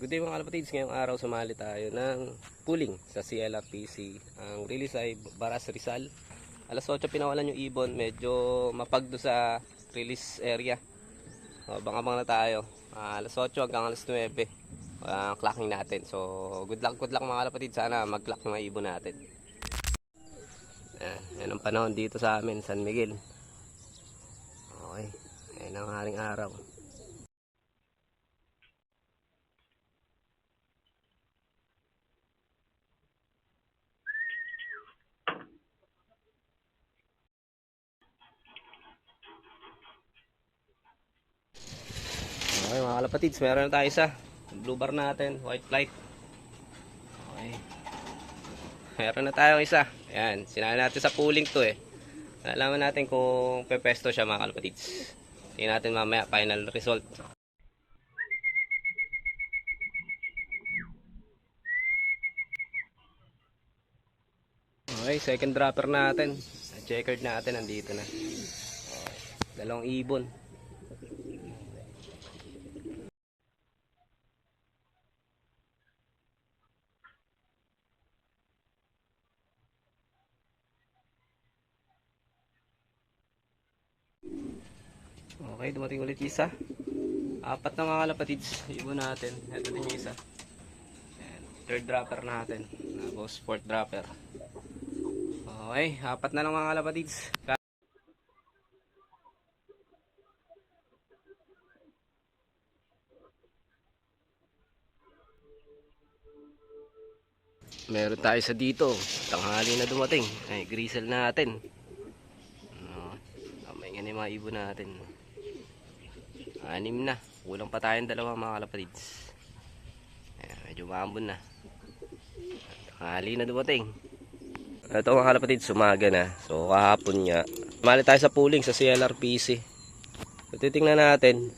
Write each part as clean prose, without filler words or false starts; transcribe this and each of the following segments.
Good day mga kalapatids, ngayong araw sumali tayo ng pooling sa CLRPC. Ang release ay Baras Rizal. Alas 8 pinawalan yung ibon, medyo mapagdo sa release area. Abang-abang na tayo. Alas 8 hanggang alas 9 ang clocking natin. So good luck mga kalapatids, sana mag-clock yung mga ibon natin. Yan ang panahon dito sa amin, San Miguel. Okay, yan ang haring araw. Okay mga kalapatids, meron na tayo isa. Blue bar natin, white flight. Okay. Meron na tayong isa. Ayan, sinali natin sa pooling to eh. Alaman natin kung pepesto siya mga kalapatids. Tingnan natin mamaya final result. Okay, second dropper natin. Checkered natin, nandito na. Okay. Dalawang ibon. Okay, dumating ulit isa. Apat na mga kalapatids, ibon natin. Ito din yung isa. Ayan, third dropper natin. Tapos fourth dropper. Okay, apat na lang mga kalapatids. Meron tayo sa dito. Tanghali na dumating. Ay, grisel natin. May nga mga ibon natin. 6 na. Kulang pa tayong dalawa mga kalapatids. Ayan, medyo maambon na. Tanghali na dumating. Ito mga kalapatids, umaga na. So kahapon nga. Mali tayo sa pooling sa CLRPC. So titingnan natin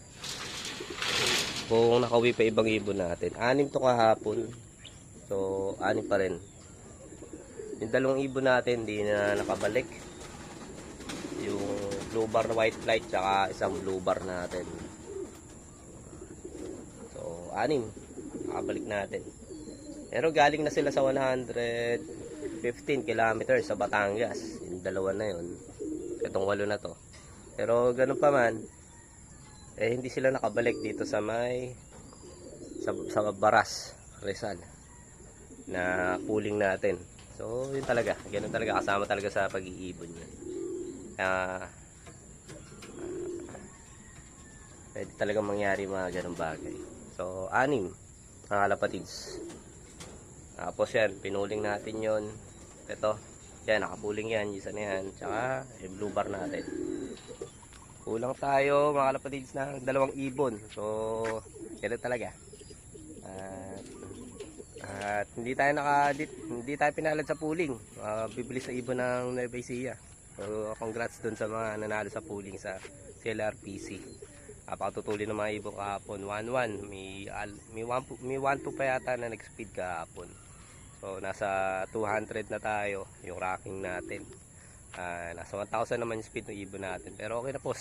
kung nakauwi pa ibang ibon natin. 6 to kahapon. So 6 pa rin. Yung dalawang ibon natin hindi na nakabalik. Yung blue bar na white flight tsaka isang blue bar natin. So 6 nakabalik natin. Pero galing na sila sa 115 kilometers sa Batangas. Yung dalawa na yun. Itong 8 na to. Pero ganun pa man, eh hindi sila nakabalik dito sa sa Baras Rizal na pooling natin. So yun talaga, ganun talaga, kasama talaga sa pag-iibon yun. Pwede talaga mangyari mga ganung bagay. So 6 mga kalapatids. Tapos yan, pinuling natin yon. Ito, yan, nakapuling yan, isa na yan. Tsaka yung blue bar natin. Kulang tayo mga kalapatids ng dalawang ibon. So ganun talaga. At hindi tayo pinalad sa pooling. Bibili sa ibon ng Nueva Ecija. So congrats dun sa mga nanalo sa pooling sa CLRPC. Pakatutuli ng mga ibon kahapon. 1-1. May 1-2 pa yata na nag-speed kahapon. So nasa 200 na tayo yung racking natin. Nasa 1,000 naman yung speed ng ibon natin. Pero okay na po.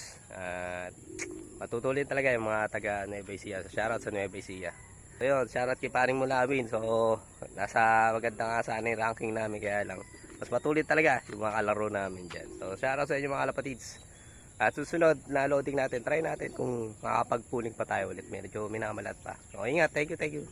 Matutulin talaga yung mga taga Nueva Ecija. So shoutout sa Nueva Ecija. So yun, shoutout kay paring Mulawin. So nasa maganda nga sana yung ranking namin, kaya lang mas matulit talaga yung mga kalaro namin dyan. So shoutout sa inyo mga kalapatids. At susunod na loading natin, try natin kung makakapag-pooling pa tayo ulit. Medyo minamalat pa. So ingat, thank you.